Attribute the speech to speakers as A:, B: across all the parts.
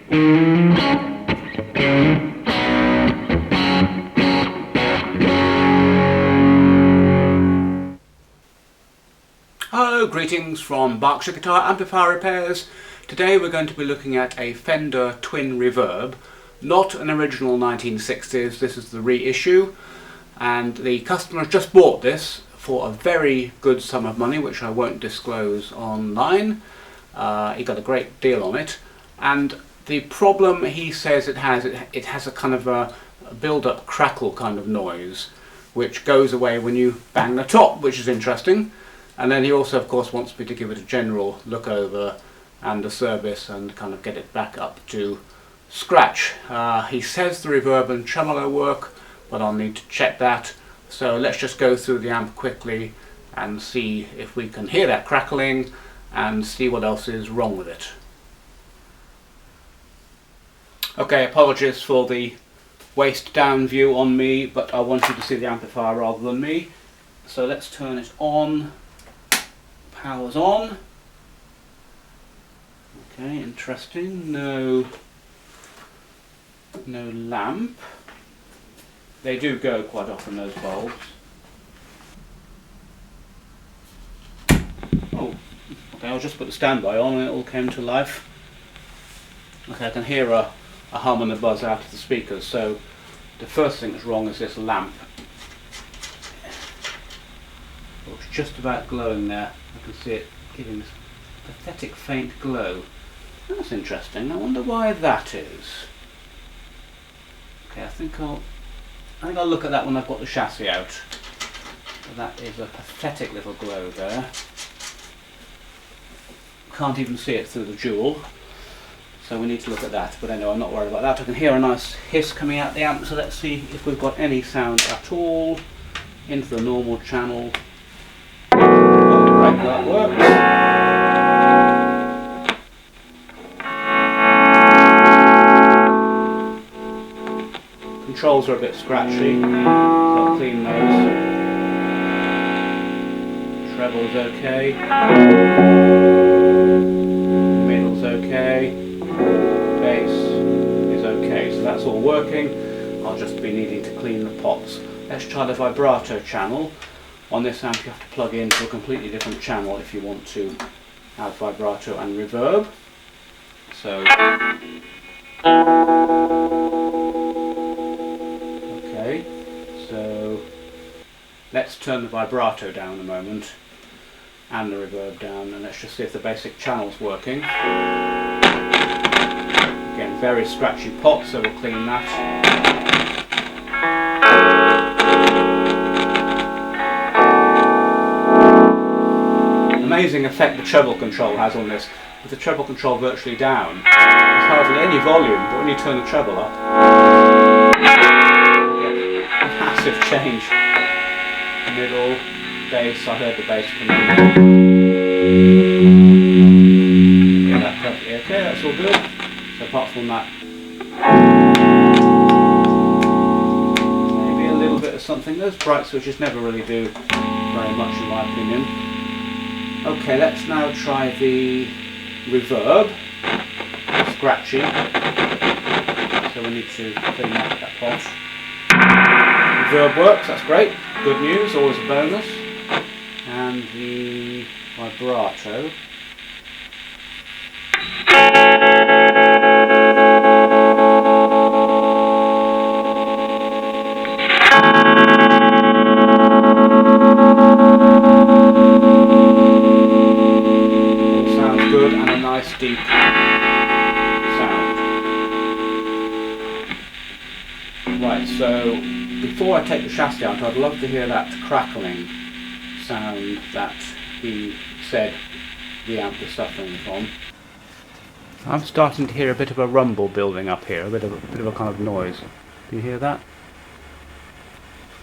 A: Hello, greetings from Berkshire Guitar Amplifier Repairs. Today we're going to be looking at a Fender twin reverb, not an original 1960s, this is the reissue, and the customer just bought this for a very good sum of money, which I won't disclose online. He got a great deal on it, and the problem he says it has a kind of a build-up crackle kind of noise, which goes away when you bang the top, which is interesting. And then he also, of course, wants me to give it a general look over and a service and kind of get it back up to scratch. He says the reverb and tremolo work, but I'll need to check that. So let's just go through the amp quickly and see if we can hear that crackling and see what else is wrong with it. Okay, apologies for the waist down view on me, but I want you to see the amplifier rather than me. So let's turn it on. Power's on. Okay, interesting. No lamp. They do go quite often, those bulbs. Oh, okay, I'll just put the standby on and it all came to life. Okay, I can hear a hum and a buzz out of the speakers, so the first thing that's wrong is this lamp. It's just about glowing there. I can see it giving this pathetic faint glow. That's interesting. I wonder why that is. Okay, I think I'll look at that when I've got the chassis out. So that is a pathetic little glow there. Can't even see it through the jewel. So we need to look at that. But anyway, I'm not worried about that. I can hear a nice hiss coming out the amp. So let's see if we've got any sound at all into the normal channel. Right, that works. Controls are a bit scratchy, so I'll clean those. Treble's okay. Middle's okay. Bass is okay, so that's all working. I'll just be needing to clean the pots. Let's try the vibrato channel. On this amp you have to plug into a completely different channel if you want to have vibrato and reverb. So, okay, so let's turn the vibrato down a moment and the reverb down, and let's just see if the basic channel's working. Again, very scratchy pot, so we'll clean that. Amazing effect the treble control has on this. With the treble control virtually down, there's hardly any volume, but when you turn the treble up, you get a massive change. Middle, bass, I heard the bass come in. Yeah, that's perfectly okay, that's all good. So apart from that, maybe a little bit of something. Those bright switches never really do very much in my opinion. Okay, let's now try the reverb. Scratchy. So we need to clean out that pot. Reverb works, that's great. Good news, always a bonus. And the vibrato. Deep sound. Right, so before I take the chassis out, I'd love to hear that crackling sound that he said the amp is suffering from. I'm starting to hear a bit of a rumble building up here, a bit of a kind of noise. Do you hear that?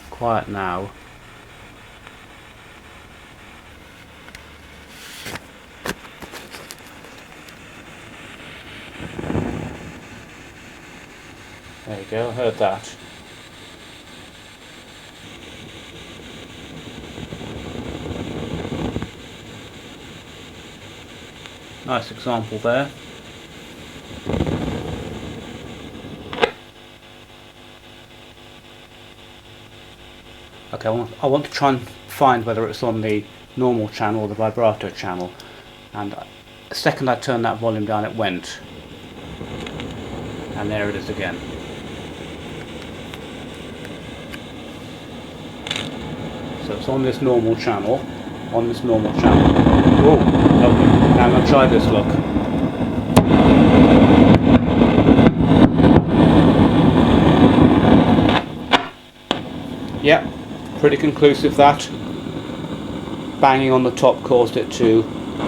A: Quiet now. There you go, I heard that. Nice example there. Okay, I want to try and find whether it's on the normal channel or the vibrato channel, and the second I turned that volume down it went, and there it is again. So it's on this normal channel, Oh, lovely. Now I'm going to try this, look. Yep, pretty conclusive that. Banging on the top caused it to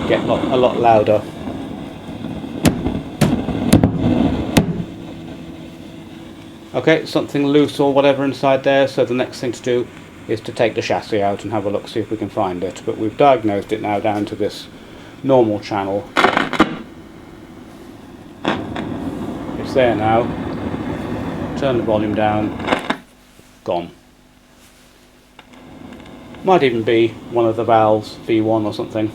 A: get a lot louder. Okay, something loose or whatever inside there, so the next thing to do is to take the chassis out and have a look, see if we can find it. But we've diagnosed it now down to this normal channel. It's there now. Turn the volume down. Gone. Might even be one of the valves, V1 or something,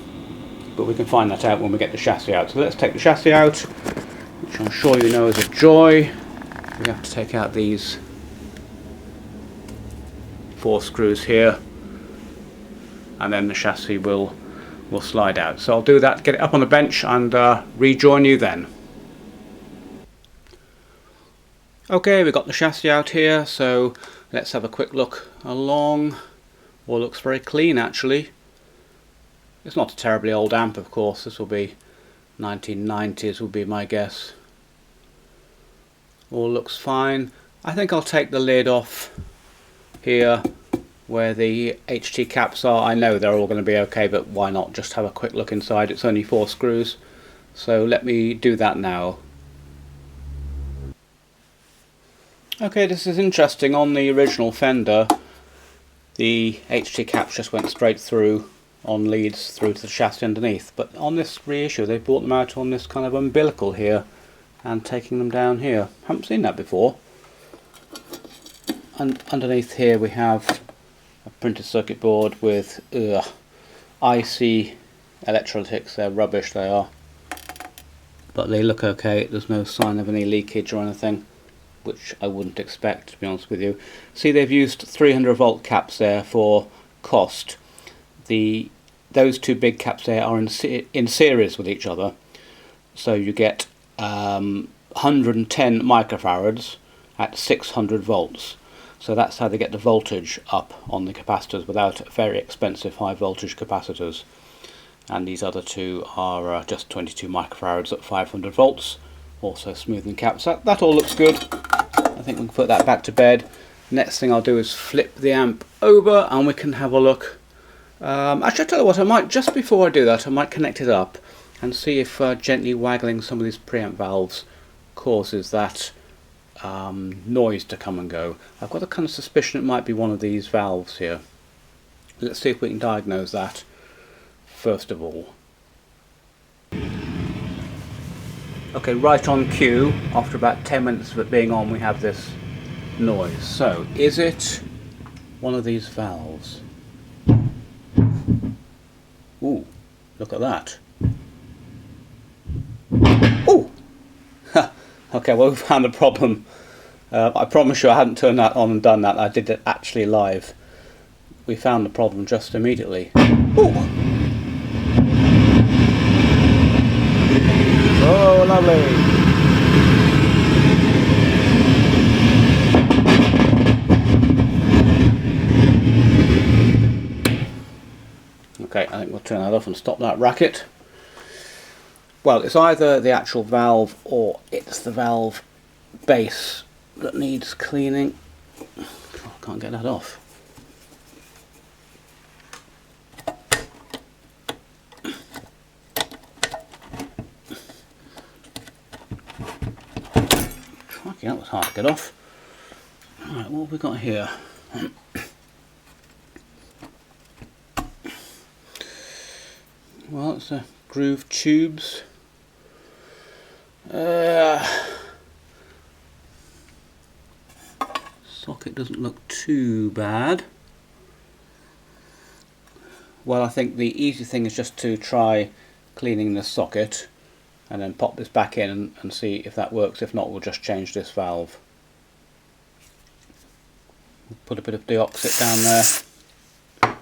A: but we can find that out when we get the chassis out. So let's take the chassis out, which I'm sure you know is a joy. We have to take out these 4 screws here, and then the chassis will slide out. So I'll do that, get it up on the bench, and rejoin you then. Okay, we've got the chassis out here, so let's have a quick look along. All looks very clean actually. It's not a terribly old amp, of course. This will be 1990s would be my guess. All looks fine. I think I'll take the lid off here where the HT caps are. I know they're all going to be okay, but why not just have a quick look inside? It's only 4 screws, so let me do that now. Okay, this is interesting. On the original Fender, the HT caps just went straight through on leads through to the chassis underneath, but on this reissue they brought them out on this kind of umbilical here and taking them down here. Haven't seen that before. And underneath here we have a printed circuit board with IC electrolytics. They're rubbish, they are, but they look okay. There's no sign of any leakage or anything, which I wouldn't expect, to be honest with you. See, they've used 300 volt caps there for cost. Those 2 big caps there are in series with each other, so you get 110 microfarads at 600 volts. So that's how they get the voltage up on the capacitors without very expensive high voltage capacitors. And these other 2 are just 22 microfarads at 500 volts. Also smoothing caps. That all looks good. I think we can put that back to bed. Next thing I'll do is flip the amp over and we can have a look. Actually, I'll tell you what, I might, just before I do that, I might connect it up and see if gently waggling some of these preamp valves causes that noise to come and go. I've got a kind of suspicion it might be one of these valves here. Let's see if we can diagnose that first of all. Okay, right on cue, after about 10 minutes of it being on, we have this noise. So, is it one of these valves? Ooh, look at that. Ooh! Okay, well, we found the problem. I promise you I hadn't turned that on and done that. I did it actually live. We found the problem just immediately. Ooh! Oh, lovely! Okay, I think we'll turn that off and stop that racket. Well, it's either the actual valve or it's the valve base that needs cleaning. I can't get that off. Crikey, that was hard to get off. Alright, what have we got here? Well, it's a groove tubes. Socket doesn't look too bad. Well, I think the easy thing is just to try cleaning the socket and then pop this back in and see if that works. If not, we'll just change this valve. Put a bit of deoxit down there,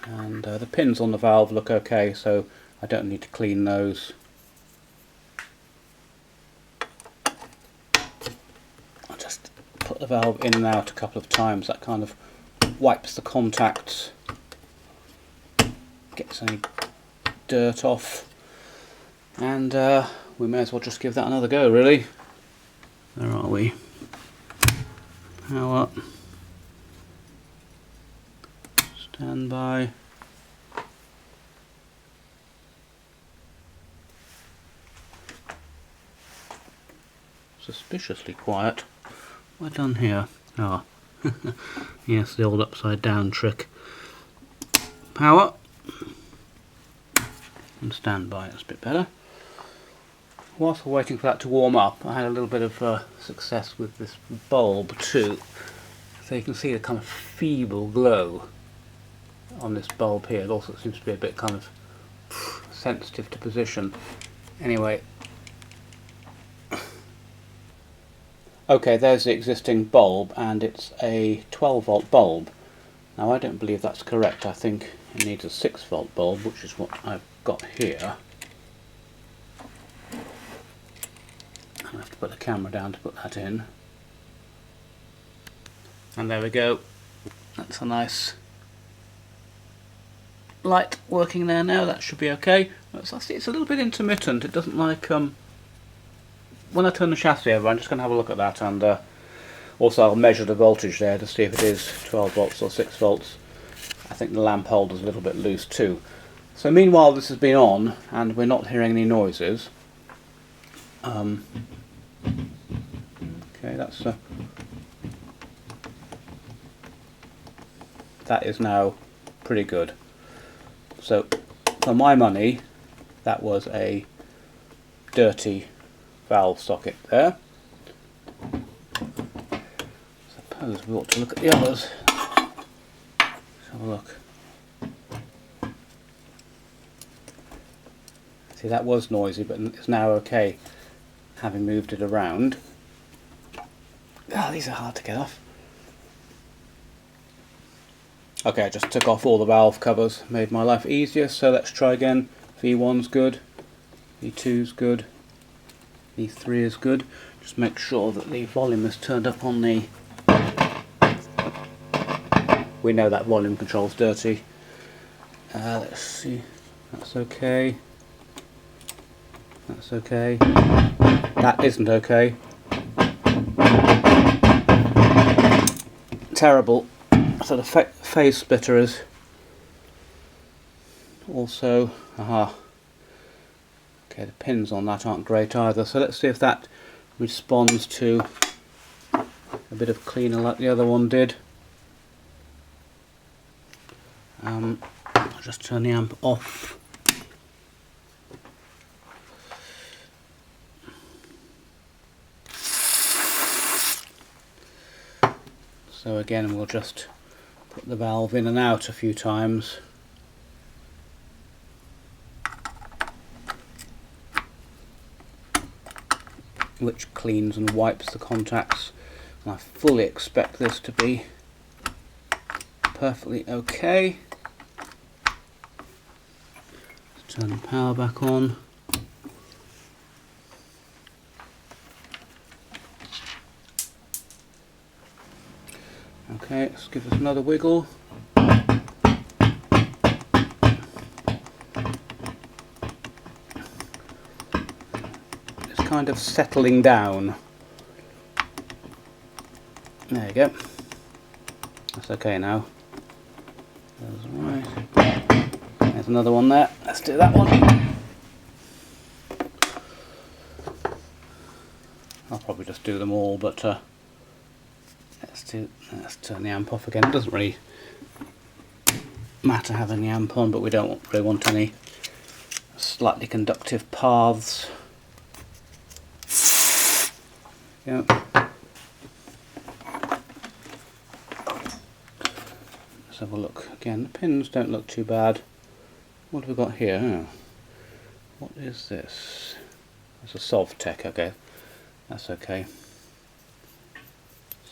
A: and the pins on the valve look okay, so I don't need to clean those. I'll just put the valve in and out a couple of times. That kind of wipes the contacts, gets any dirt off, and we may as well just give that another go, really. Where are we? Power. Stand by. Suspiciously quiet. What have I done here? Ah, yes, the old upside down trick. Power. And stand by, that's a bit better. Whilst we're waiting for that to warm up, I had a little bit of success with this bulb too. So you can see the kind of feeble glow on this bulb here. It also seems to be a bit kind of sensitive to position. Anyway, okay, there's the existing bulb, and it's a 12 volt bulb. Now I don't believe that's correct. I think it needs a 6 volt bulb, which is what I've got here. I'll have to put the camera down to put that in. And there we go. That's a nice light working there now. That should be okay. It's a little bit intermittent. It doesn't like... when I turn the chassis over, I'm just going to have a look at that, and also I'll measure the voltage there to see if it is 12 volts or 6 volts. I think the lamp holder's a little bit loose too. So meanwhile this has been on and we're not hearing any noises. Okay, that is now pretty good. So for my money, that was a dirty valve socket there. Suppose we ought to look at the others. Let's have a look. See, that was noisy, but it's now okay, having moved it around. Ah, these are hard to get off. Okay, I just took off all the valve covers, made my life easier, so let's try again. V1's good, V2's good, V3 is good. Just make sure that the volume is turned up on the... We know that volume control's dirty. Let's see, that's okay. That's okay. That isn't okay. Terrible. So the phase splitter is also... Aha. Okay, the pins on that aren't great either. So let's see if that responds to a bit of cleaner like the other one did. I'll just turn the amp off. So again, we'll just put the valve in and out a few times. Which cleans and wipes the contacts. And I fully expect this to be perfectly okay. Let's turn the power back on. Okay, let's give this another wiggle. It's kind of settling down. There you go. That's okay now. That's right. There's another one there. Let's do that one. I'll probably just do them all, but let's turn the amp off again. It doesn't really matter having the amp on, but we don't really want any slightly conductive paths. Yeah. Let's have a look again. The pins don't look too bad. What have we got here? Oh. What is this? It's a Sovtech, okay. That's okay.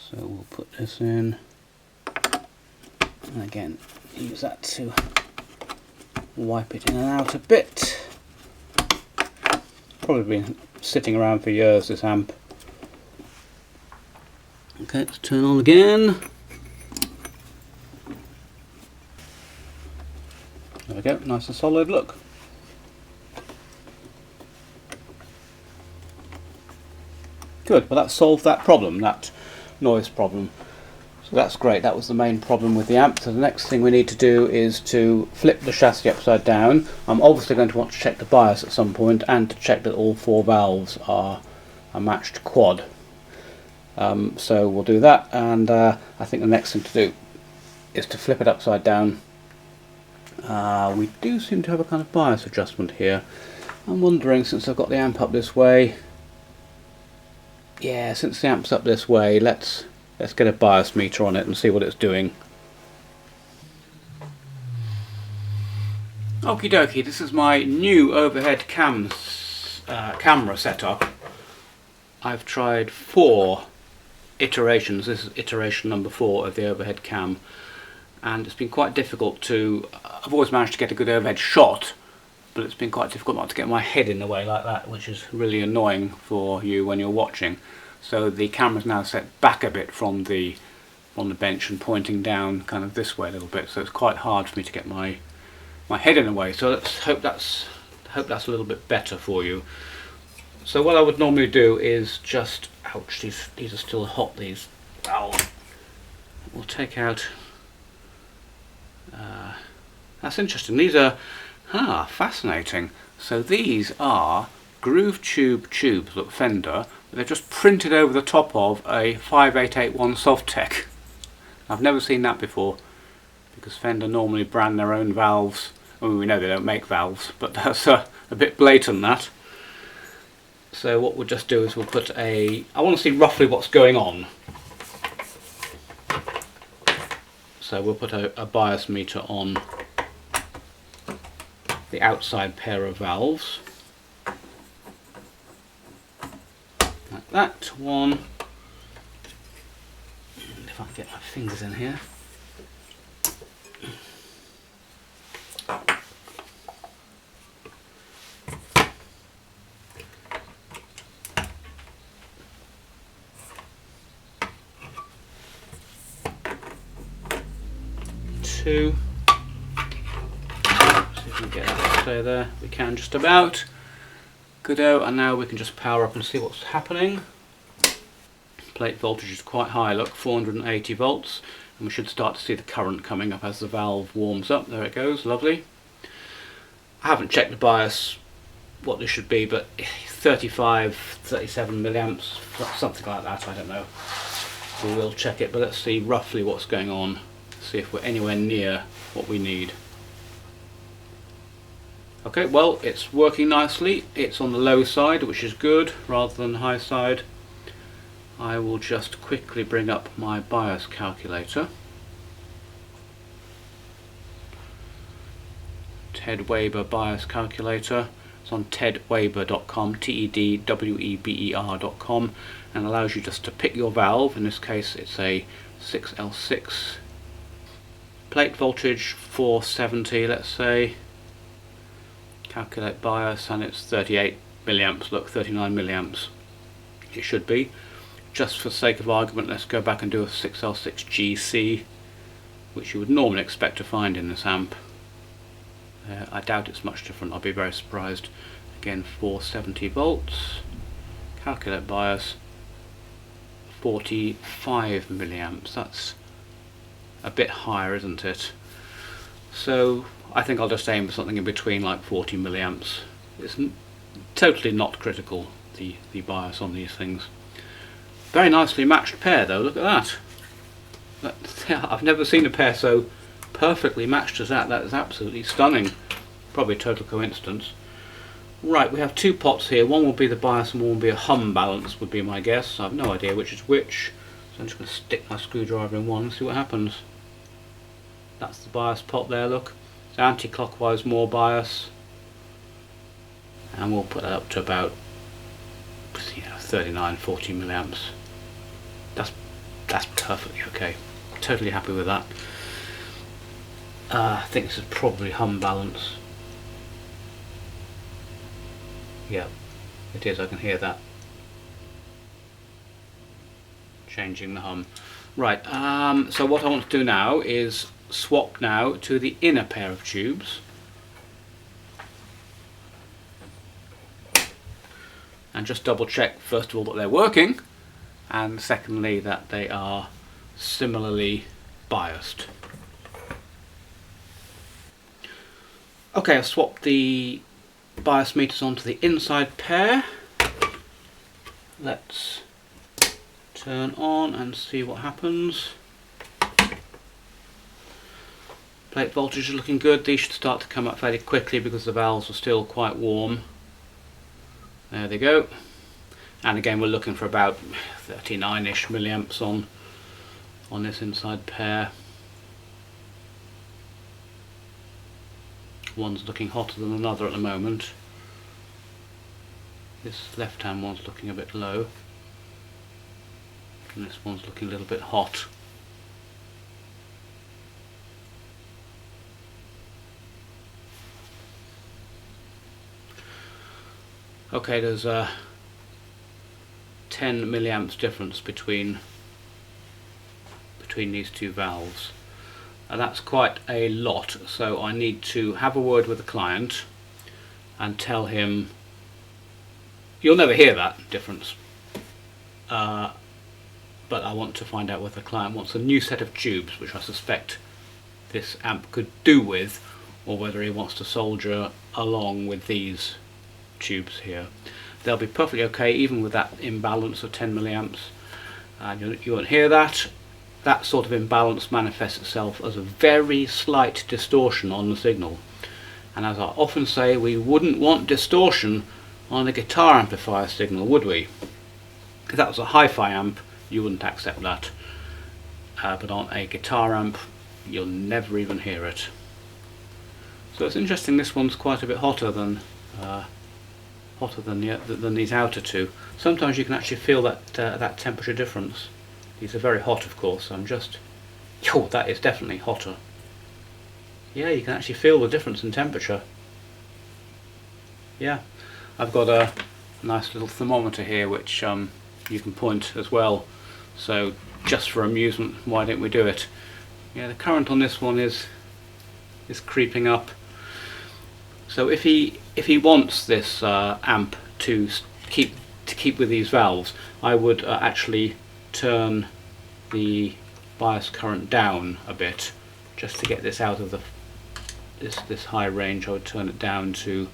A: So we'll put this in, and again use that to wipe it in and out a bit. Probably been sitting around for years, this amp. Okay, let's turn on again. There we go, nice and solid look. Good, well that solved that problem, that noise problem. So that's great, that was the main problem with the amp. So the next thing we need to do is to flip the chassis upside down. I'm obviously going to want to check the bias at some point and to check that all 4 valves are a matched quad. So we'll do that, and I think the next thing to do is to flip it upside down. We do seem to have a kind of bias adjustment here. I'm wondering, since I've got the amp up this way, yeah, since the amp's up this way, let's get a bias meter on it and see what it's doing. Okie dokie, this is my new overhead camera setup. I've tried 4 iterations. This is iteration number 4 of the overhead cam, and it's been quite difficult to, I've always managed to get a good overhead shot, but it's been quite difficult not to get my head in the way like that, which is really annoying for you when you're watching. So the camera's now set back a bit from the bench and pointing down kind of this way a little bit, so it's quite hard for me to get my head in the way. So let's hope that's a little bit better for you. So what I would normally do is just, ouch, these are still hot, these. Ow. We'll take out, that's interesting, these are, fascinating. So these are groove tubes, look, Fender, but they're just printed over the top of a 5881 Sovtech. I've never seen that before, because Fender normally brand their own valves. I mean, we know they don't make valves, but that's a bit blatant, that. So what we'll just do is we'll put I want to see roughly what's going on. So we'll put a bias meter on the outside pair of valves. Like that, one. And if I can get my fingers in here. Two. See if we can get that to stay there. We can just about. Goodo, and now we can just power up and see what's happening. Plate voltage is quite high, look, 480 volts, and we should start to see the current coming up as the valve warms up. There it goes, lovely. I haven't checked the bias, what this should be, but 35, 37 milliamps, something like that, I don't know. We will check it, but let's see roughly what's going on, see if we're anywhere near what we need. Okay, well, it's working nicely. It's on the low side, which is good, rather than the high side. I will just quickly bring up my bias calculator. Ted Weber bias calculator. It's on tedweber.com, tedweber.com, and allows you just to pick your valve. In this case, it's a 6L6. Plate voltage 470, let's say. Calculate bias, and it's 38 milliamps, look, 39 milliamps it should be. Just for sake of argument, let's go back and do a 6L6 GC, which you would normally expect to find in this amp. I doubt it's much different, I'll be very surprised. Again, 470 volts, calculate bias, 45 milliamps, that's a bit higher, isn't it? So I think I'll just aim for something in between, like 40 milliamps. It's totally not critical, the bias on these things. Very nicely matched pair though, look at that. I've never seen a pair so perfectly matched as that. That is absolutely stunning. Probably a total coincidence. Right, we have 2 pots here. One will be the bias and one will be a hum balance, would be my guess. I have no idea which is which. So I'm just going to stick my screwdriver in one and see what happens. That's the bias pot there, look. It's anti-clockwise, more bias. And we'll put that up to about 39, 40 milliamps. That's That's perfectly okay. Totally happy with that. I think this is probably hum balance. Yeah, it is, I can hear that. Changing the hum. Right, so what I want to do now is swap now to the inner pair of tubes. And just double check, first of all, that they're working, and secondly, that they are similarly biased. Okay, I've swapped the bias meters onto the inside pair. Let's turn on and see what happens. Plate voltage is looking good. These should start to come up fairly quickly because the valves are still quite warm. There they go. And again, we're looking for about 39-ish milliamps on this inside pair. One's looking hotter than another at the moment. This left-hand one's looking a bit low, and this one's looking a little bit hot. Okay, there's a 10 milliamps difference between these two valves. And that's quite a lot, so I need to have a word with the client and tell him, you'll never hear that difference, but I want to find out whether the client wants a new set of tubes, which I suspect this amp could do with, or whether he wants to solder along with these tubes here. They'll be perfectly okay even with that imbalance of 10 milliamps. You won't hear that. That sort of imbalance manifests itself as a very slight distortion on the signal. And as I often say, we wouldn't want distortion on a guitar amplifier signal, would we? If that was a hi-fi amp, you wouldn't accept that. But on a guitar amp, you'll never even hear it. So it's interesting, this one's quite a bit hotter than these outer two. Sometimes you can actually feel that temperature difference. These are very hot, of course. Oh, that is definitely hotter. Yeah, you can actually feel the difference in temperature. Yeah, I've got a nice little thermometer here which you can point as well. So just for amusement, why don't we do it? Yeah, the current on this one is creeping up. So if he wants this amp to keep with these valves, I would actually turn the bias current down a bit just to get this out of this high range. I would turn it down to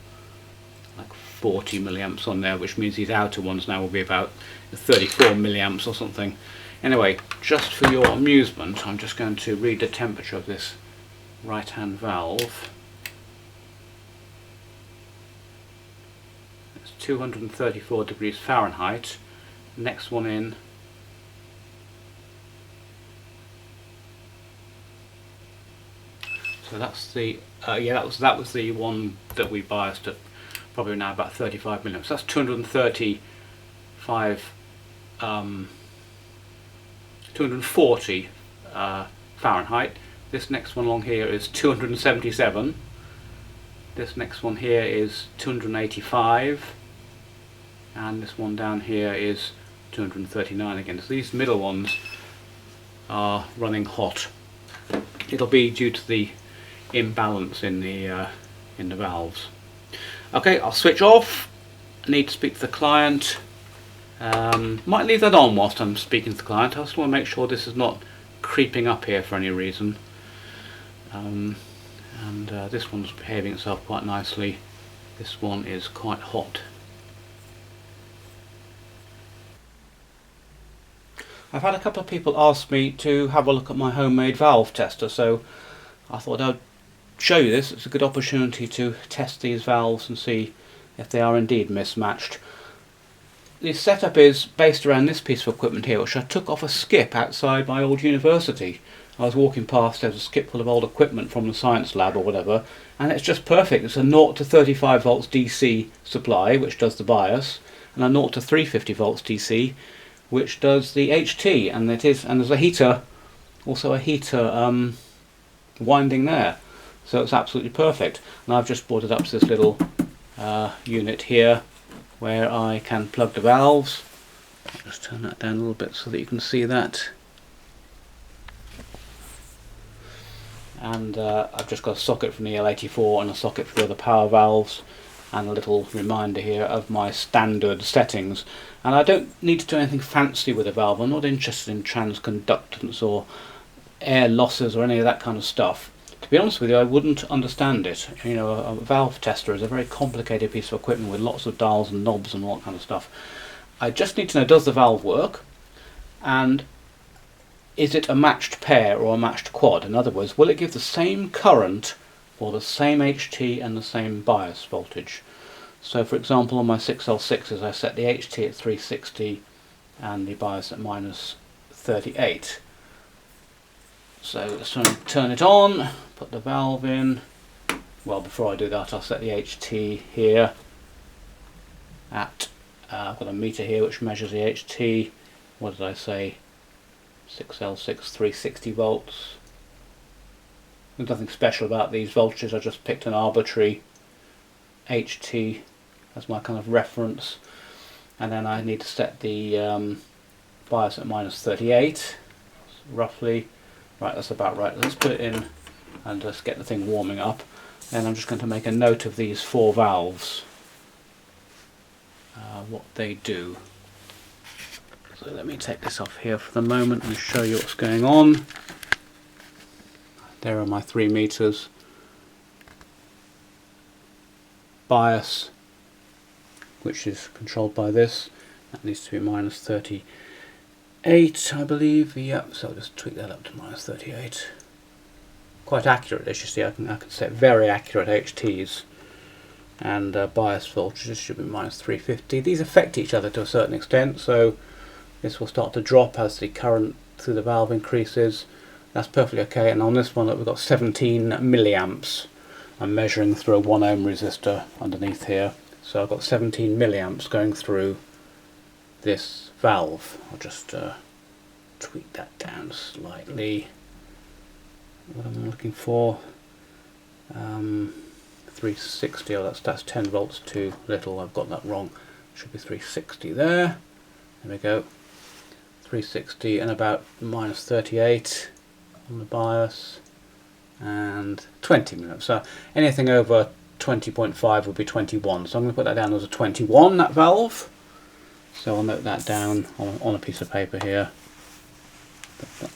A: like 40 milliamps on there, which means these outer ones now will be about 34 milliamps or something. Anyway, just for your amusement, I'm just going to read the temperature of this right hand valve. It's 234 degrees Fahrenheit. Next one in, so that's the that was the one that we biased at probably now about 35 milliamps. That's 240 Fahrenheit. This next one along here is 277. This next one here is 285, and this one down here is 239 again. So these middle ones are running hot. It'll be due to the imbalance in the valves. Okay, I'll switch off. I need to speak to the client. Might leave that on whilst I'm speaking to the client. I just want to make sure this is not creeping up here for any reason. This one's behaving itself quite nicely. This one is quite hot. I've had a couple of people ask me to have a look at my homemade valve tester, so I thought I'd show you this. It's a good opportunity to test these valves and see if they are indeed mismatched. The setup is based around this piece of equipment here, which I took off a skip outside my old university. I was walking past, there's a skip full of old equipment from the science lab or whatever, and it's just perfect. It's a 0 to 35 volts DC supply, which does the bias, and a 0 to 350 volts DC, which does the HT, and there's a heater, also a heater winding there, so it's absolutely perfect. And I've just brought it up to this little unit here where I can plug the valves. I'll just turn that down a little bit so that you can see that. And I've just got a socket from the L84 and a socket for the other power valves, and a little reminder here of my standard settings. And I don't need to do anything fancy with a valve. I'm not interested in transconductance or air losses or any of that kind of stuff. To be honest with you, I wouldn't understand it. You know, a valve tester is a very complicated piece of equipment with lots of dials and knobs and all that kind of stuff. I just need to know, does the valve work, and is it a matched pair or a matched quad? In other words, will it give the same current for the same HT and the same bias voltage? So for example, on my 6L6s I set the HT at 360 and the bias at minus 38. So let's turn it on, put the valve in. Well, before I do that, I'll set the HT here at, I've got a meter here which measures the HT. What did I say? 6L6, 360 volts. There's nothing special about these voltages, I just picked an arbitrary HT as my kind of reference. And then I need to set the bias at minus 38, roughly. Right, that's about right. Let's put it in and just get the thing warming up. Then I'm just going to make a note of these 4 valves, what they do. So let me take this off here for the moment and show you what's going on. There are my 3 meters. Bias, which is controlled by this, that needs to be minus 38, I believe. Yep, so I'll just tweak that up to minus 38. Quite accurate, as you see. I can set very accurate HTs, and bias voltages should be minus 350. These affect each other to a certain extent, so this will start to drop as the current through the valve increases. That's perfectly okay. And on this one, we've got 17 milliamps. I'm measuring through a 1 ohm resistor underneath here, so I've got 17 milliamps going through this valve. I'll just tweak that down slightly. What am I looking for? 360. Oh, that's 10 volts too little. I've got that wrong. Should be 360 there. There we go. 360 and about minus 38 on the bias, and 20 milliamps. So anything over 20.5 would be 21. So I'm going to put that down as a 21, that valve. So I'll note that down on a piece of paper here.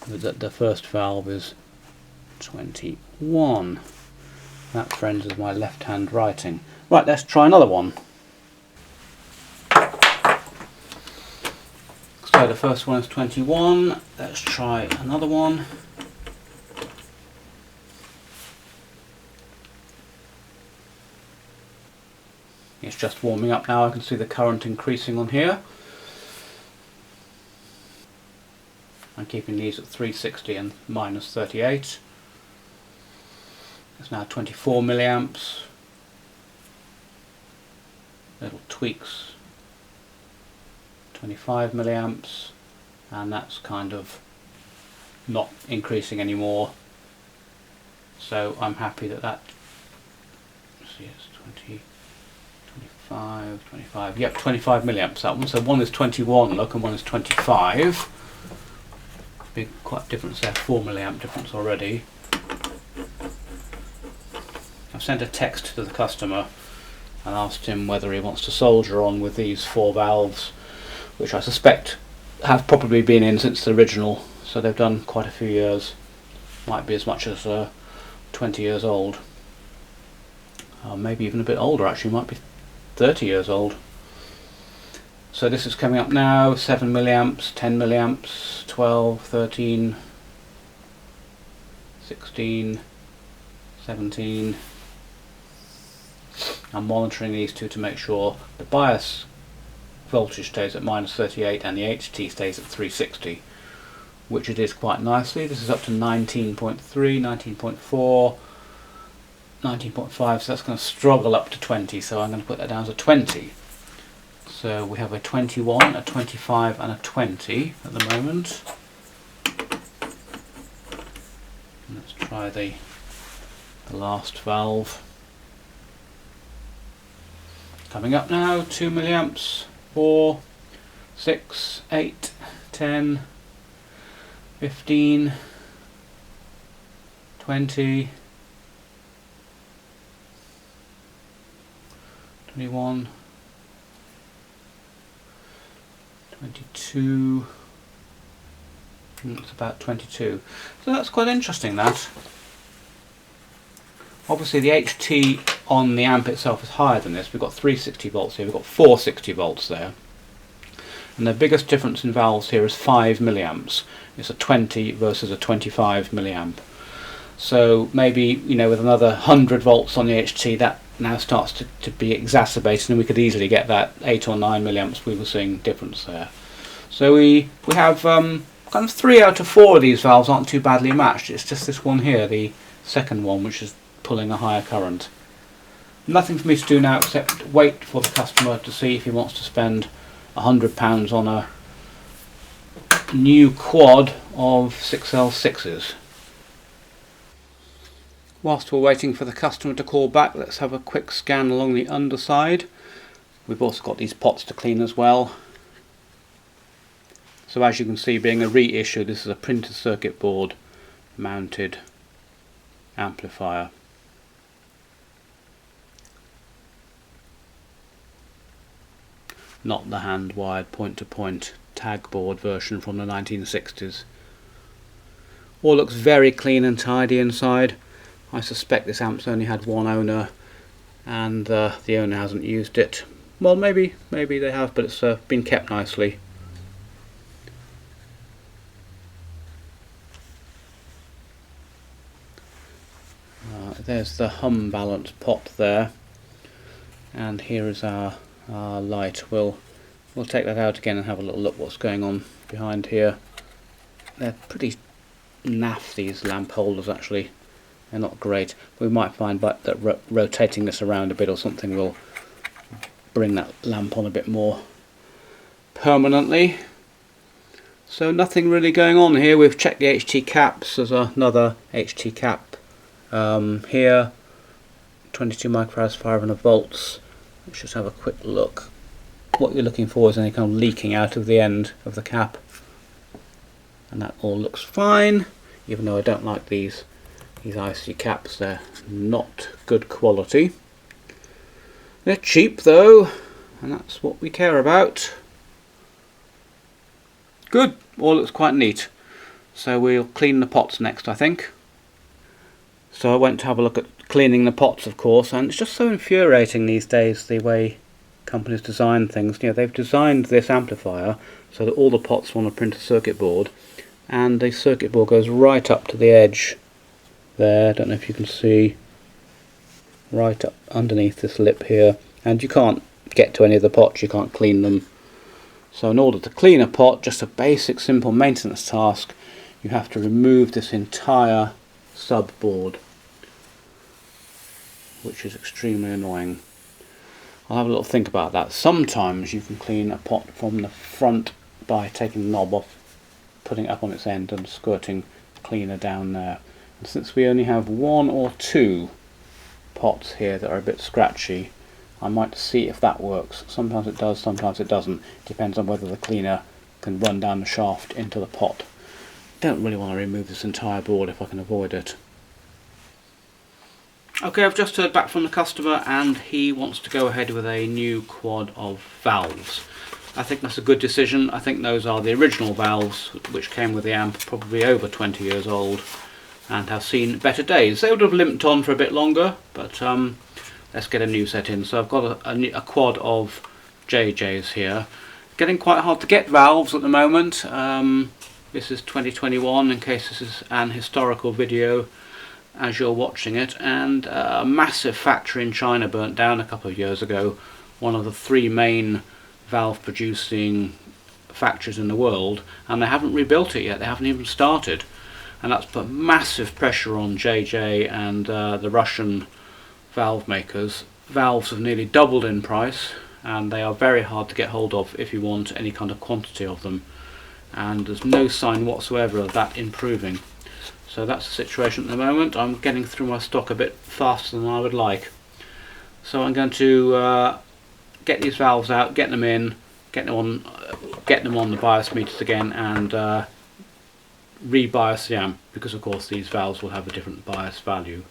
A: The first valve is 21. That, friends, is my left-hand writing. Right, let's try another one. So the first one is 21. Let's try another one. It's just warming up now. I can see the current increasing on here. I'm keeping these at 360 and minus 38. It's now 24 milliamps. Little tweaks. 25 milliamps, and that's kind of not increasing anymore. So I'm happy that let's see, it's 20, 25, 25. Yep, 25 milliamps that one. So one is 21, look, and one is 25. Big, quite difference there, 4 milliamp difference already. I've sent a text to the customer and asked him whether he wants to solder on with these 4 valves, which I suspect have probably been in since the original, so they've done quite a few years. Might be as much as 20 years old. Maybe even a bit older actually, might be 30 years old. So this is coming up now, 7 milliamps, 10 milliamps, 12, 13, 16, 17. I'm monitoring these two to make sure the bias voltage stays at minus 38 and the HT stays at 360, which it is quite nicely. This is up to 19.3, 19.4, 19.5, so that's going to struggle up to 20, so I'm going to put that down as a 20. So we have a 21, a 25 and a 20 at the moment. Let's try the last valve. Coming up now, 2 milliamps, 4, 6, 8, 10, 15, 20, 21, 22, it's about 22. So that's quite interesting, that. Obviously the HT on the amp itself is higher than this. We've got 360 volts here, we've got 460 volts there. And the biggest difference in valves here is 5 milliamps. It's a 20 versus a 25 milliamp. So maybe, you know, with another 100 volts on the HT, that now starts to be exacerbated, and we could easily get that 8 or 9 milliamps we were seeing difference there. So we have kind of 3 out of 4 of these valves aren't too badly matched. It's just this one here, the second one, which is pulling a higher current. Nothing for me to do now except wait for the customer to see if he wants to spend £100 on a new quad of 6L6s. Whilst we're waiting for the customer to call back, let's have a quick scan along the underside. We've also got these pots to clean as well. So as you can see, being a reissue, this is a printed circuit board mounted amplifier. Not the hand-wired point-to-point tag board version from the 1960s. All looks very clean and tidy inside. I suspect this amp's only had one owner, and the owner hasn't used it. Well, maybe they have, but it's been kept nicely. There's the hum balance pot there, and here is our light. We'll take that out again and have a little look what's going on behind here. They're pretty naff, these lamp holders, actually. They're not great. We might find that rotating this around a bit or something will bring that lamp on a bit more permanently. So nothing really going on here. We've checked the HT caps. There's another HT cap here, 22 microfarads, 500 volts. Let's just have a quick look. What you're looking for is any kind of leaking out of the end of the cap, and that all looks fine, even though I don't like these IC caps. They're not good quality. They're cheap though, and that's what we care about. Good, all looks quite neat. So we'll clean the pots next, I think. So I went to have a look at cleaning the pots, of course, and it's just so infuriating these days the way companies design things. You know, they've designed this amplifier so that all the pots are on a printed circuit board, and the circuit board goes right up to the edge there. I don't know if you can see, right up underneath this lip here, and you can't get to any of the pots, you can't clean them. So in order to clean a pot, just a basic simple maintenance task, you have to remove this entire subboard, which is extremely annoying. I'll have a little think about that. Sometimes you can clean a pot from the front by taking the knob off, putting it up on its end and squirting cleaner down there. And since we only have 1 or 2 pots here that are a bit scratchy, I might see if that works. Sometimes it does, sometimes it doesn't. Depends on whether the cleaner can run down the shaft into the pot. Don't really want to remove this entire board if I can avoid it. Okay, I've just heard back from the customer and he wants to go ahead with a new quad of valves. I think that's a good decision. I think those are the original valves which came with the amp, probably over 20 years old, and have seen better days. They would have limped on for a bit longer, but let's get a new set in. So I've got a quad of JJs here. Getting quite hard to get valves at the moment. This is 2021, in case this is an historical video as you're watching it, and a massive factory in China burnt down a couple of years ago, one of the 3 main valve producing factories in the world, and they haven't rebuilt it yet. They haven't even started, and that's put massive pressure on JJ and the Russian valve makers. Valves have nearly doubled in price, and they are very hard to get hold of if you want any kind of quantity of them, and there's no sign whatsoever of that improving. So that's the situation at the moment. I'm getting through my stock a bit faster than I would like. So I'm going to get these valves out, get them in, get them on the bias meters again, and rebias the amp, because of course these valves will have a different bias value.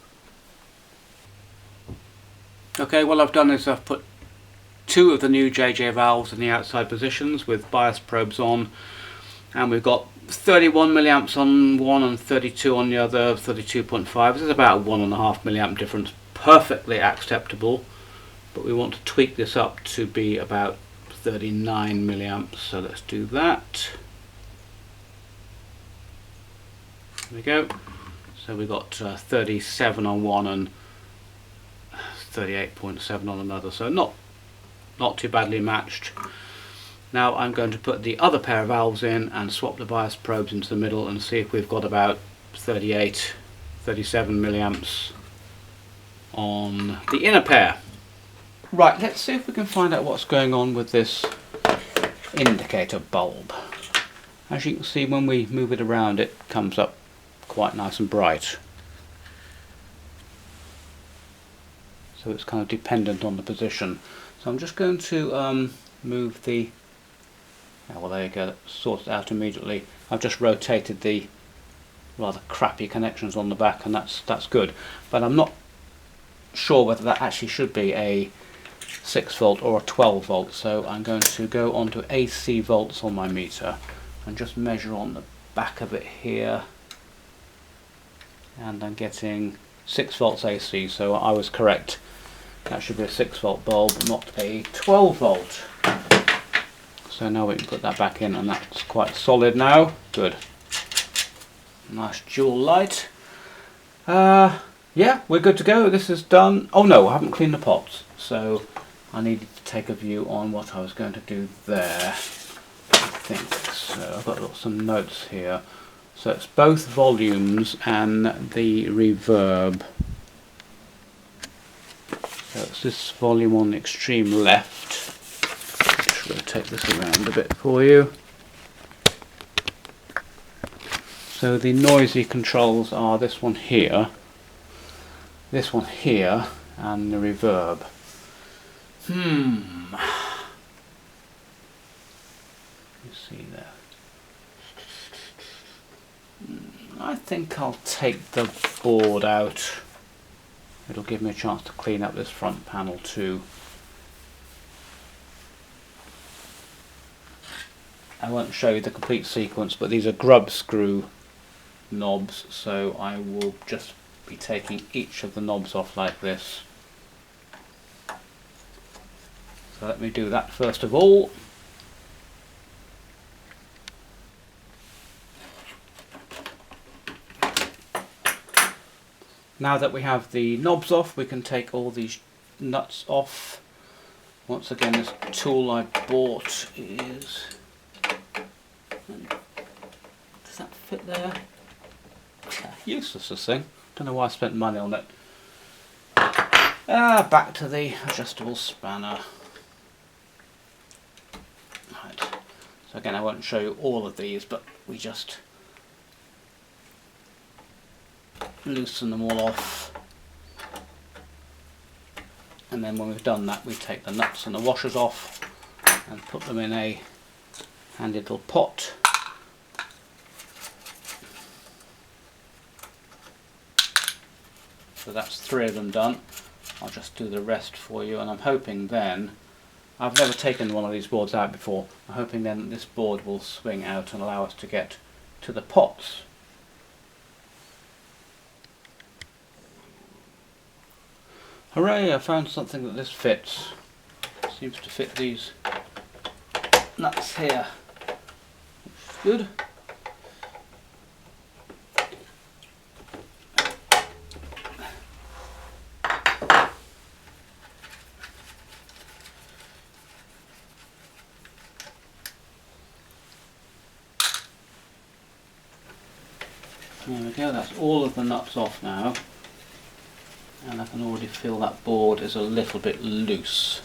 A: Okay, what I've done is I've put 2 of the new JJ valves in the outside positions with bias probes on, and we've got 31 milliamps on one and 32 on the other, 32.5. This is about 1.5 milliamp difference, perfectly acceptable, but we want to tweak this up to be about 39 milliamps, so let's do that. There we go. So we've got 37 on one and 38.7 on another, so not too badly matched. Now I'm going to put the other pair of valves in and swap the bias probes into the middle and see if we've got about 37 milliamps on the inner pair. Right, let's see if we can find out what's going on with this indicator bulb. As you can see, when we move it around, it comes up quite nice and bright. So it's kind of dependent on the position. So I'm just going to move the, well there you go, that sorts it out immediately. I've just rotated the rather crappy connections on the back, and that's good. But I'm not sure whether that actually should be a 6 volt or a 12 volt, so I'm going to go on to AC volts on my meter and just measure on the back of it here, and I'm getting 6 volts AC, so I was correct. That should be a 6 volt bulb, not a 12 volt. So now we can put that back in, and that's quite solid now. Good. Nice dual light. Yeah, we're good to go. This is done. Oh no, I haven't cleaned the pots, so I needed to take a view on what I was going to do there. I think so. I've got some notes here. So it's both volumes and the reverb. So it's this volume on the extreme left. Just rotate this around a bit for you. So the noisy controls are this one here, and the reverb. You see there. I think I'll take the board out. It'll give me a chance to clean up this front panel too. I won't show you the complete sequence, but these are grub screw knobs, so I will just be taking each of the knobs off like this. So let me do that first of all. Now that we have the knobs off, we can take all these nuts off. Once again, this tool I bought is... Does that fit there? Useless, this thing. Don't know why I spent money on it. Back to the adjustable spanner. Right. So again, I won't show you all of these, but we just loosen them all off, and then when we've done that, we take the nuts and the washers off and put them in a handy little pot. So that's 3 of them done. I'll just do the rest for you, and I'm hoping then, I've never taken one of these boards out before, I'm hoping then that this board will swing out and allow us to get to the pots. Hooray, I found something that this fits. Seems to fit these nuts here. Good. There we go, that's all of the nuts off now. And I can already feel that board is a little bit loose.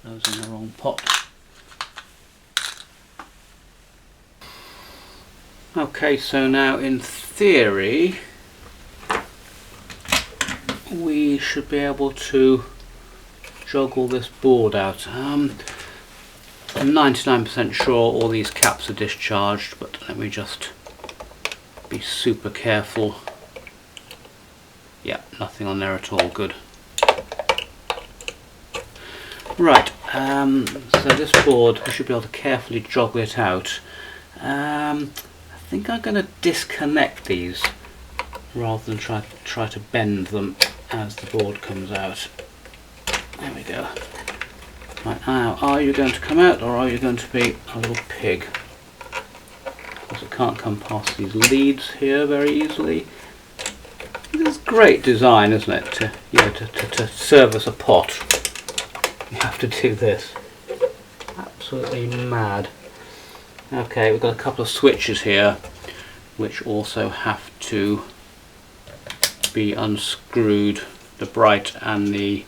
A: Those in the wrong pot. Okay, so now in theory we should be able to joggle this board out. I'm 99% sure all these caps are discharged, but let me just be super careful. Yeah, nothing on there at all, good. Right, so this board, we should be able to carefully joggle it out. I think I'm going to disconnect these rather than try to bend them as the board comes out. There we go. Right, now, are you going to come out or are you going to be a little pig? Because it can't come past these leads here very easily. This is great design, isn't it? To service a pot, you have to do this. Absolutely mad. Okay, we've got a couple of switches here which also have to be unscrewed. The bright and the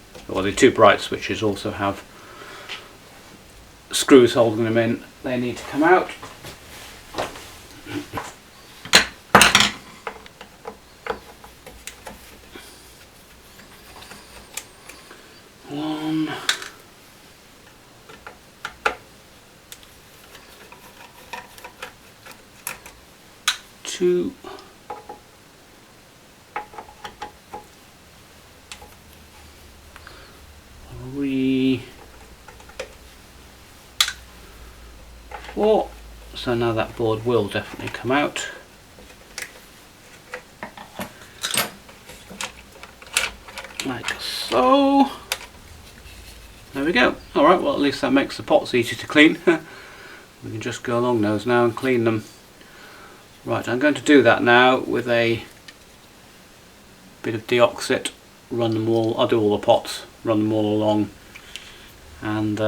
A: two bright switches also have screws holding them in. They need to come out. One, two, three, four. So now that board will definitely come out. Like so. There we go. Alright, well at least that makes the pots easy to clean. We can just go along those now and clean them. Right, I'm going to do that now with a bit of deoxit, run them all, I'll do all the pots, run them all along, and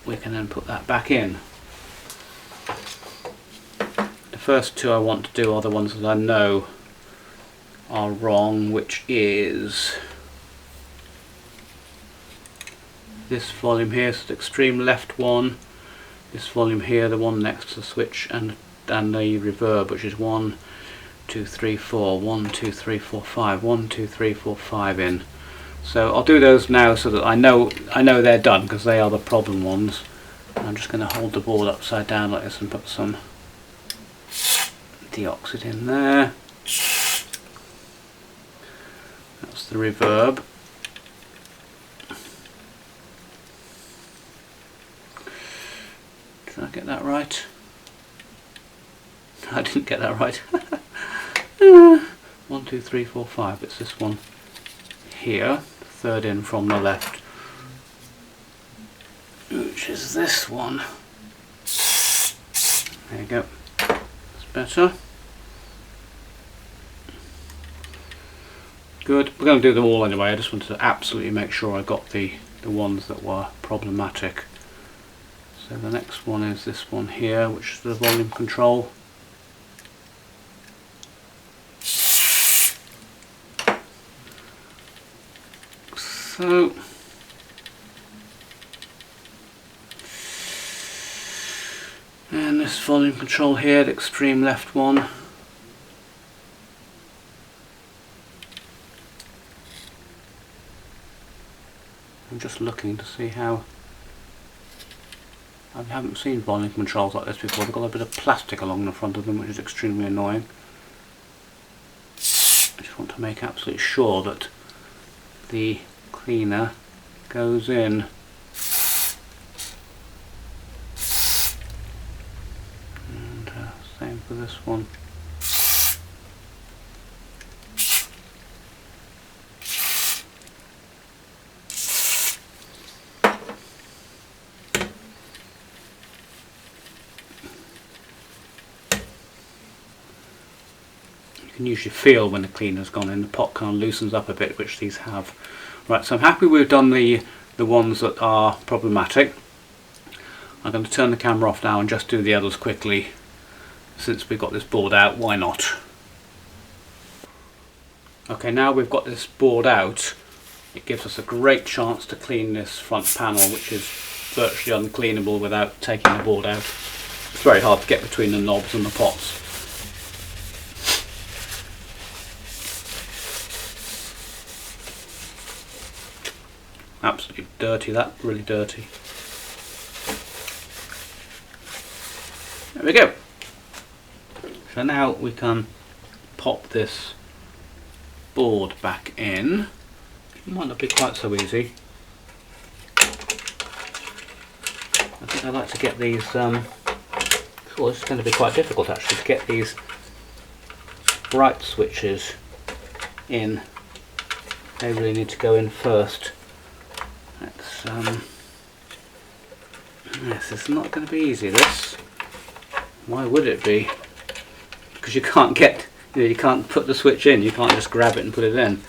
A: we can then put that back in. The first two I want to do are the ones that I know are wrong, which is this volume here, so the extreme left one, this volume here, the one next to the switch, and the reverb, which is 1, 2, 3, 4, 1, 2, 3, 4, 5, 1, 2, 3, 4, 5 in. So I'll do those now so that I know they're done, because they are the problem ones. And I'm just going to hold the board upside down like this and put some deoxit in there. That's the reverb. Did I get that right? I didn't get that right. 1, 2, 3, 4, 5. It's this one here, third in from the left, which is this one. There you go. That's better. Good. We're going to do them all anyway. I just wanted to absolutely make sure I got the ones that were problematic. So the next one is this one here, which is the volume control. So and this volume control here, the extreme left one. I'm just looking to see how. I haven't seen volume controls like this before. They've got a bit of plastic along the front of them, which is extremely annoying. I just want to make absolutely sure that the cleaner goes in. And same for this one. You can usually feel when the cleaner's gone in, the pot kind of loosens up a bit, which these have. Right, so I'm happy we've done the ones that are problematic. I'm going to turn the camera off now and just do the others quickly. Since we've got this board out, why not? Okay, now we've got this board out, It gives us a great chance to clean this front panel, which is virtually uncleanable without taking the board out. It's very hard to get between the knobs and the pots. Absolutely dirty, that, really dirty. There we go. So now we can pop this board back in. It might not be quite so easy. I think I like to get these, well, this is going to be quite difficult actually, to get these bright switches in. They really need to go in first. This is not going to be easy, this. Why would it be? Because you can't get, you can't put the switch in, you can't just grab it and put it in.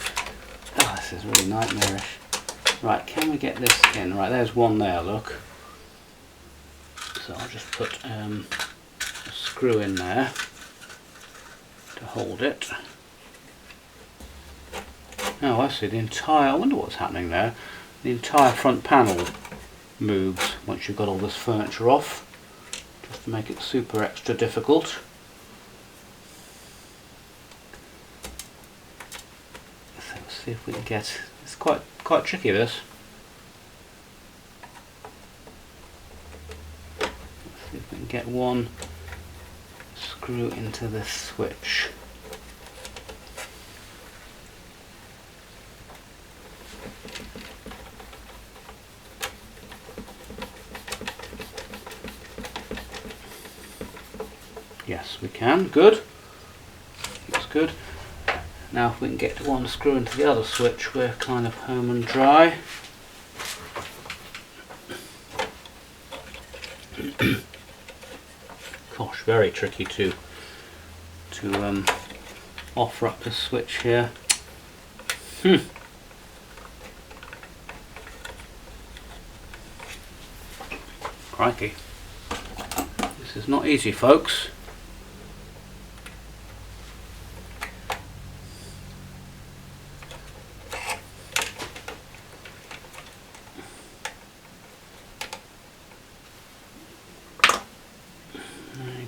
A: Oh, this is really nightmarish. Right, can we get this in? Right, there's one there, look. So I'll just put a screw in there to hold it. Oh, I see, the entire, I wonder what's happening there. The entire front panel moves once you've got all this furniture off, just to make it super extra difficult. So let's see if we can get, it's quite tricky, this. Let's see if we can get one screw into this switch. Yes, we can. Good. Looks good. Now if we can get one screw into the other switch, we're kind of home and dry. Gosh, very tricky to offer up the switch here. Crikey. This is not easy, folks.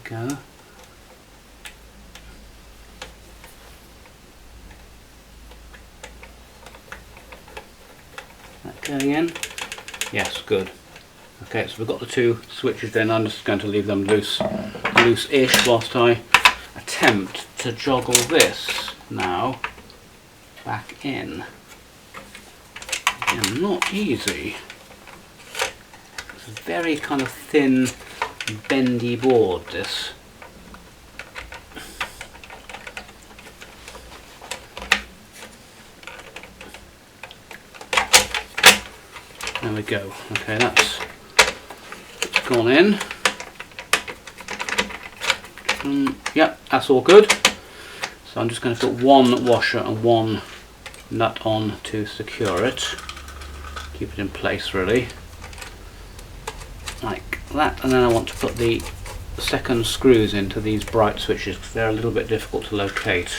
A: Go. That going in? Yes, good. Okay, so we've got the two switches then. I'm just going to leave them loose-ish whilst I attempt to joggle this now back in. Again, not easy. It's a very kind of thin, bendy board, this. There we go. Okay, that's gone in. Yep, that's all good. So I'm just going to put one washer and one nut on to secure it. Keep it in place really. Like that, and then I want to put the second screws into these bright switches because they're a little bit difficult to locate.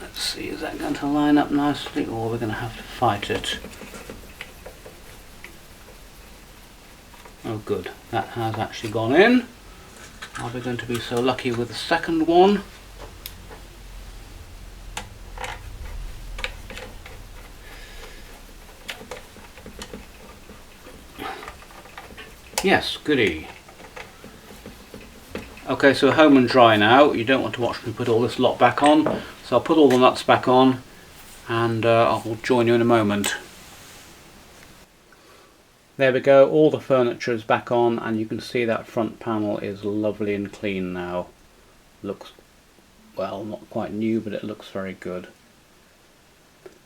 A: Let's see, is that going to line up nicely, or we're going to have to fight it? Oh good, that has actually gone in. Are we going to be so lucky with the second one? Yes, goody. Okay, so home and dry now. You don't want to watch me put all this lot back on, so I'll put all the nuts back on and I'll join you in a moment. There we go, all the furniture is back on and you can see that front panel is lovely and clean now. Looks, well, not quite new, but it looks very good.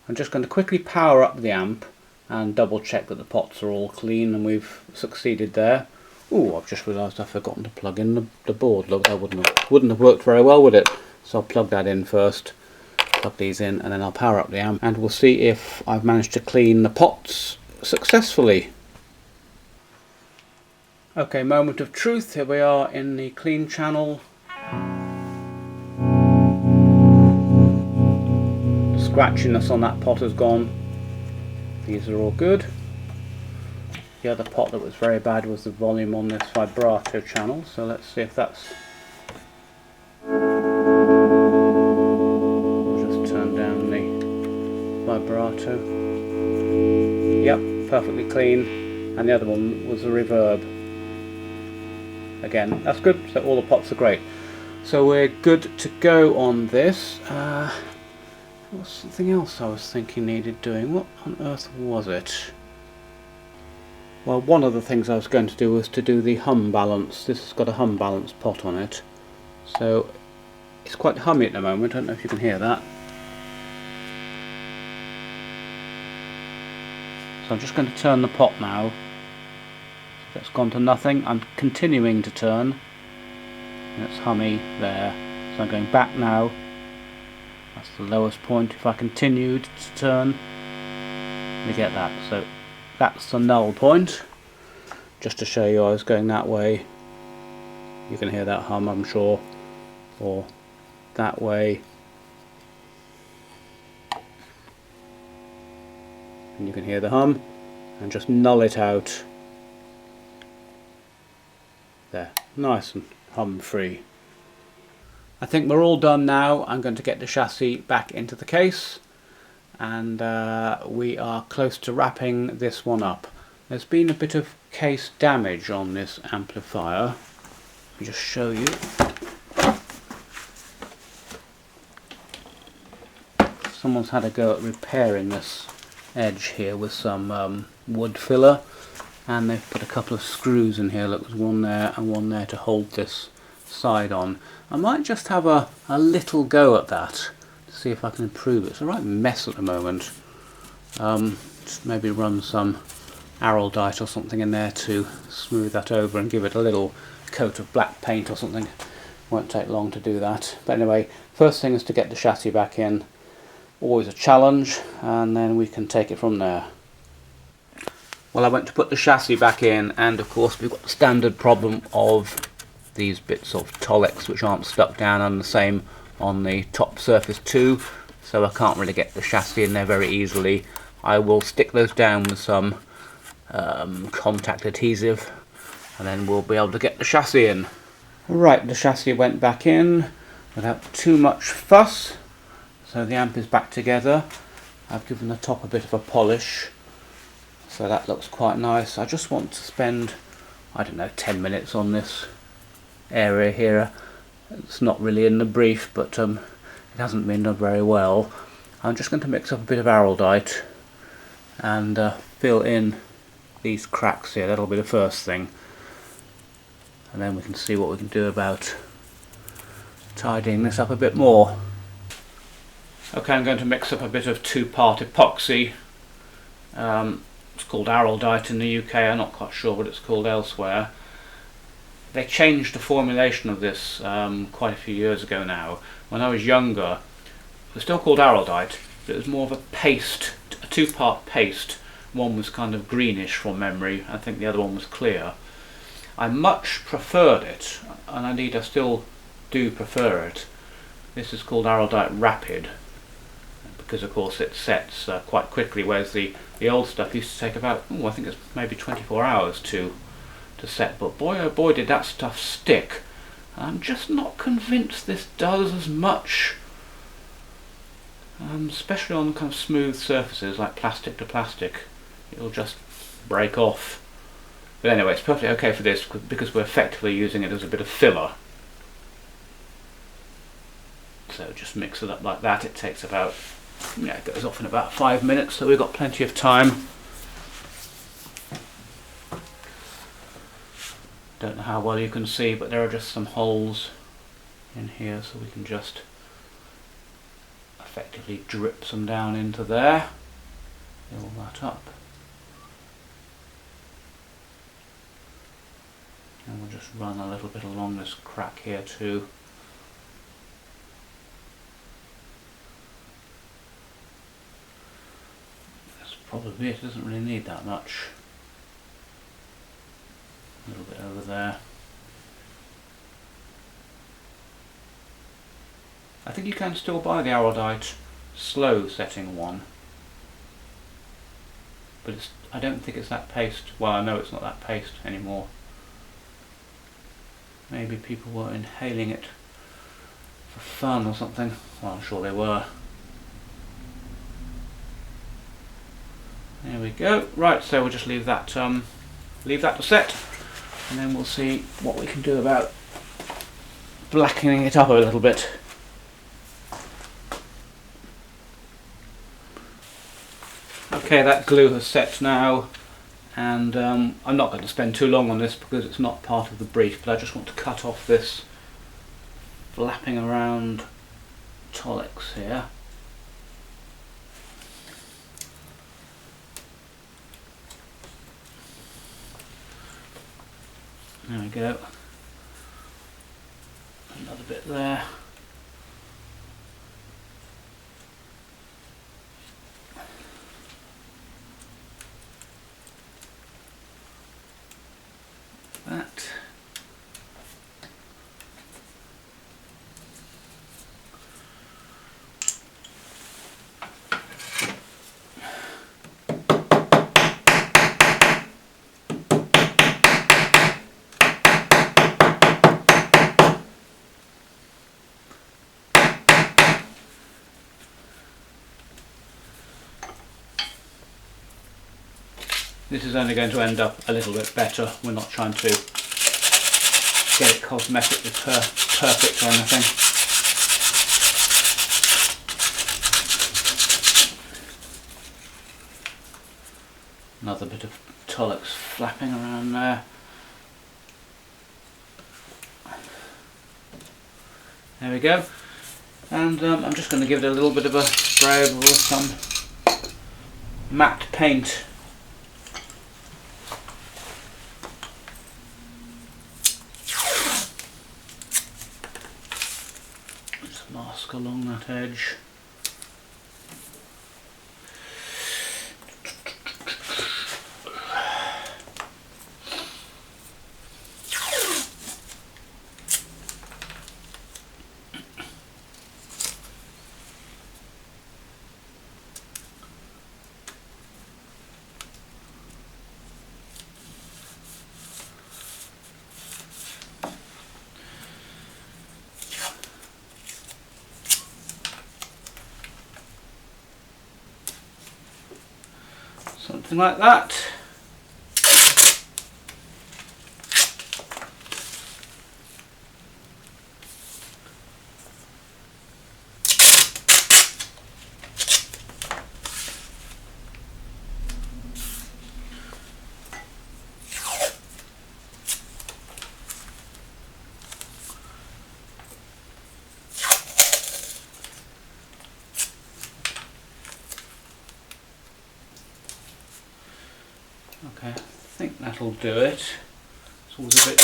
A: I'm just going to quickly power up the amp and double check that the pots are all clean, and we've succeeded there. Ooh, I've just realised I've forgotten to plug in the board. Look, that wouldn't have worked very well, would it? So I'll plug that in first, plug these in, and then I'll power up the amp, and we'll see if I've managed to clean the pots successfully. Okay, moment of truth. Here we are in the clean channel. scratchiness on that pot has gone. These are all good. The other pot that was very bad was the volume on this vibrato channel, so let's see if that's... We'll just turn down the vibrato. Yep, perfectly clean. And the other one was the reverb. Again, that's good, so all the pots are great. So we're good to go on this. There was something else I was thinking needed doing. What on earth was it? Well, one of the things I was going to do was to do the hum balance. This has got a hum balance pot on it. So it's quite hummy at the moment. I don't know if you can hear that. So I'm just going to turn the pot now. That's gone to nothing. I'm continuing to turn. And it's hummy there. So I'm going back now. That's the lowest point. If I continued to turn, we get that. So that's the null point. Just to show you I was going that way. You can hear that hum, I'm sure. Or that way. And you can hear the hum. And just null it out. There. Nice and hum free. I think we're all done now. I'm going to get the chassis back into the case. And we are close to wrapping this one up. There's been a bit of case damage on this amplifier. Let me just show you. Someone's had a go at repairing this edge here with some wood filler, and they've put a couple of screws in here. Look, there's one there and one there to hold this side on. I might just have a little go at that. See if I can improve it. It's a right mess at the moment. Just maybe run some araldite or something in there to smooth that over and give it a little coat of black paint or something. Won't take long to do that. But anyway, first thing is to get the chassis back in. Always a challenge, and then we can take it from there. Well, I went to put the chassis back in, and of course we've got the standard problem of these bits of Tolex which aren't stuck down, and the same on the top surface too, so I can't really get the chassis in there very easily. I will stick those down with some contact adhesive, and then we'll be able to get the chassis in. Right, the chassis went back in without too much fuss, so the amp is back together. I've given the top a bit of a polish, so that looks quite nice. I just want to spend, I don't know, 10 minutes on this area here. It's not really in the brief, but it hasn't been done very well. I'm just going to mix up a bit of araldite and fill in these cracks here. That'll be the first thing, and then we can see what we can do about tidying this up a bit more. Okay, I'm going to mix up a bit of 2-part epoxy. It's called araldite in the UK. I'm not quite sure what it's called elsewhere. They changed the formulation of this quite a few years ago now. When I was younger, it was still called araldite, but it was more of a paste, a 2-part paste. One was kind of greenish from memory. I think the other one was clear. I much preferred it, and indeed I still do prefer it. This is called araldite rapid, because of course it sets quite quickly, whereas the old stuff used to take about, I think it's maybe 24 hours to set, but boy oh boy did that stuff stick. I'm just not convinced this does as much, especially on kind of smooth surfaces like plastic to plastic. It'll just break off. But anyway, it's perfectly okay for this because we're effectively using it as a bit of filler. So just mix it up like that. It takes about, it goes off in about 5 minutes, so we've got plenty of time. Don't know how well you can see, but there are just some holes in here, so we can just effectively drip some down into there. Fill that up. And we'll just run a little bit along this crack here too. That's probably it. It doesn't really need that much. A little bit over there. I think you can still buy the araldite slow setting one, but I don't think it's that paste. Well, I know it's not that paste anymore. Maybe people were inhaling it for fun or something. Well, I'm sure they were. There we go. Right, so we'll just leave that to set, and then we'll see what we can do about blackening it up a little bit. Okay, that glue has set now, and I'm not going to spend too long on this because it's not part of the brief, but I just want to cut off this flapping around Tolex here. There we go. Another bit there. That. This is only going to end up a little bit better. We're not trying to get it cosmetically perfect or anything. Another bit of Tolex flapping around there. There we go. And I'm just going to give it a little bit of a spray over with some matte paint. Just mask along that edge. Something like that. Okay, I think that'll do it. It's always a bit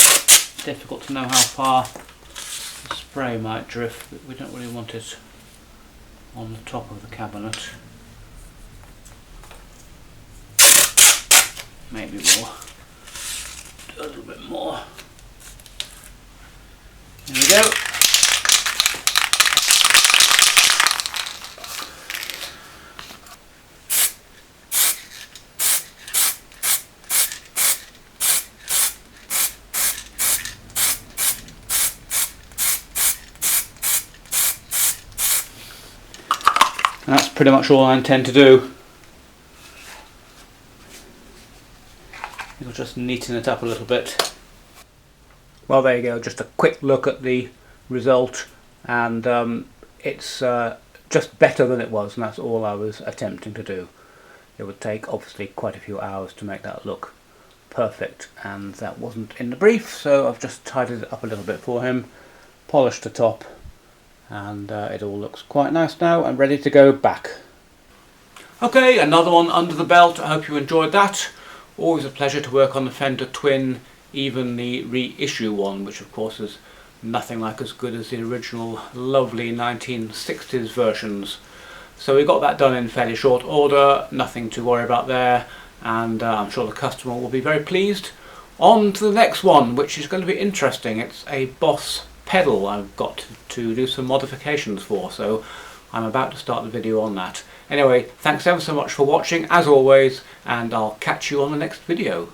A: difficult to know how far the spray might drift, but we don't really want it on the top of the cabinet. Maybe we'll do a little bit more. There we go. That's pretty much all I intend to do. It'll just neaten it up a little bit. Well, there you go, just a quick look at the result, and it's just better than it was, and that's all I was attempting to do. It would take obviously quite a few hours to make that look perfect, and that wasn't in the brief, so I've just tidied it up a little bit for him, polished the top, and it all looks quite nice now and ready to go back. Okay, another one under the belt. I hope you enjoyed that. Always a pleasure to work on the Fender Twin, even the reissue one, which of course is nothing like as good as the original lovely 1960s versions. So we got that done in fairly short order, nothing to worry about there, and I'm sure the customer will be very pleased. On to the next one, which is going to be interesting. It's a Boss pedal I've got to do some modifications for, so I'm about to start the video on that. Anyway, thanks ever so much for watching as always, and I'll catch you on the next video.